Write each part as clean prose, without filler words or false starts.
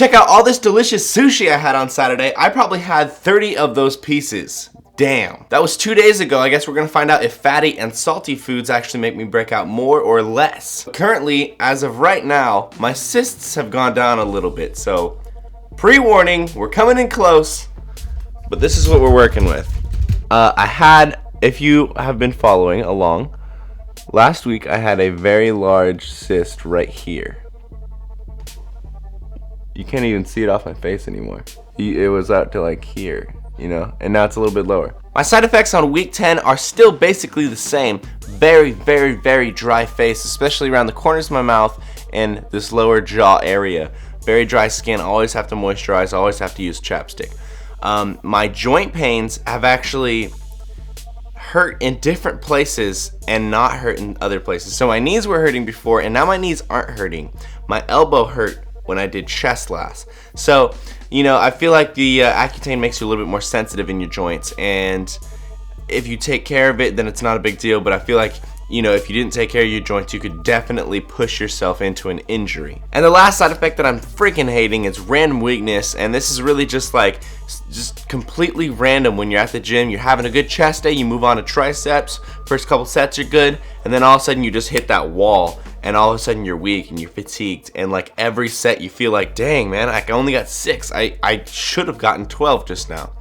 Check out all this delicious sushi I had on Saturday. I probably had 30 of those pieces. Damn. That was 2 days ago. I guess we're gonna find out if fatty and salty foods actually make me break out more or less. Currently, as of right now, my cysts have gone down a little bit, so pre-warning, we're coming in close, but this is what we're working with. If you have been following along, last week I had a very large cyst right here. You can't even see it off my face anymore. It was out to like here. You know, and now it's a little bit lower. My side effects on week 10 are still basically the same. Very, very, very dry face, especially around the corners of my mouth and this lower jaw area. Very dry skin, always have to moisturize, always have to use chapstick. My joint pains have actually hurt in different places and not hurt in other places. So my knees were hurting before, and now my knees aren't hurting. My elbow hurt when I did chest last. So, you know, I feel like the Accutane makes you a little bit more sensitive in your joints, and if you take care of it, then it's not a big deal. But I feel like, you know, if you didn't take care of your joints, you could definitely push yourself into an injury. And the last side effect that I'm freaking hating is Rann Weakness, and this is really just completely random. When you're at the gym, you're having a good chest day, you move on to triceps, first couple sets are good, and then all of a sudden you just hit that wall, and all of a sudden you're weak and you're fatigued, and like every set you feel like, dang man, I only got 6. I should have gotten 12 just now.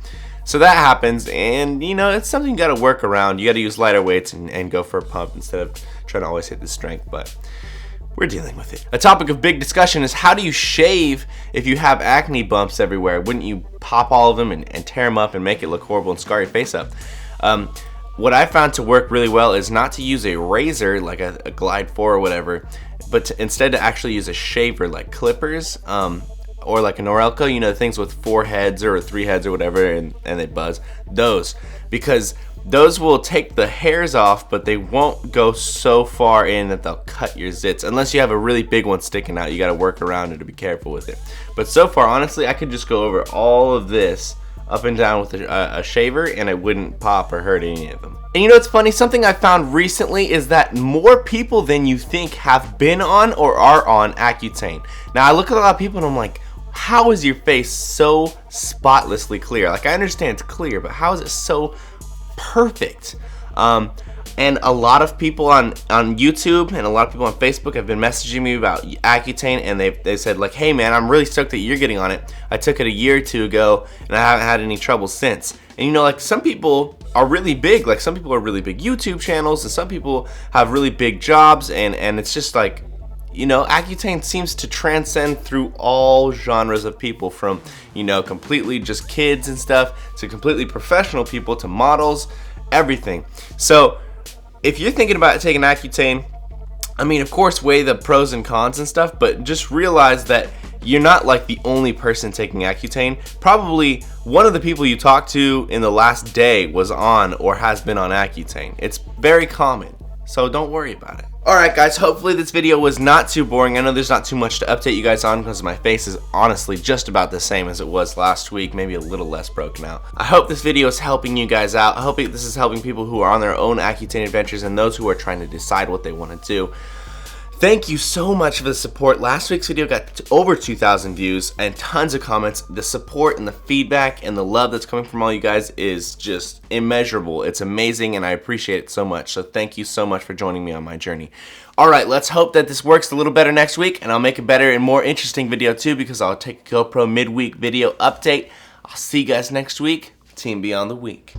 So that happens, and you know, it's something you gotta work around. You gotta use lighter weights and go for a pump instead of trying to always hit the strength, but we're dealing with it. A topic of big discussion is, how do you shave if you have acne bumps everywhere? Wouldn't you pop all of them and tear them up and make it look horrible and scar your face up? What I found to work really well is not to use a razor like a Glide 4 or whatever, but instead to actually use a shaver like clippers, or like a Norelco, you know, things with 4 heads or 3 heads or whatever, and they buzz. Those, because those will take the hairs off, but they won't go so far in that they'll cut your zits. Unless you have a really big one sticking out, you gotta work around it to be careful with it. But so far, honestly, I could just go over all of this up and down with a shaver, and it wouldn't pop or hurt any of them. And you know what's funny? Something I found recently is that more people than you think have been on or are on Accutane. Now, I look at a lot of people and I'm like, how is your face so spotlessly clear? Like, I understand it's clear, but how is it so perfect? And a lot of people on YouTube and a lot of people on Facebook have been messaging me about Accutane, and they said like, hey man, I'm really stoked that you're getting on it. I took it a year or 2 ago and I haven't had any trouble since. And you know, like, some people are really big, like some people are really big YouTube channels, and some people have really big jobs, and it's just like, you know, Accutane seems to transcend through all genres of people, from, you know, completely just kids and stuff to completely professional people to models, everything. So if you're thinking about taking Accutane, I mean, of course, weigh the pros and cons and stuff, but just realize that you're not like the only person taking Accutane. Probably one of the people you talked to in the last day was on or has been on Accutane. It's very common, so don't worry about it. Alright guys, hopefully this video was not too boring. I know there's not too much to update you guys on because my face is honestly just about the same as it was last week, maybe a little less broken out. I hope this video is helping you guys out. I hope this is helping people who are on their own Accutane adventures and those who are trying to decide what they want to do. Thank you so much for the support. Last week's video got over 2,000 views and tons of comments. The support and the feedback and the love that's coming from all you guys is just immeasurable. It's amazing, and I appreciate it so much. So thank you so much for joining me on my journey. Alright, let's hope that this works a little better next week, and I'll make a better and more interesting video too, because I'll take a GoPro midweek video update. I'll see you guys next week. Team Beyond the Week.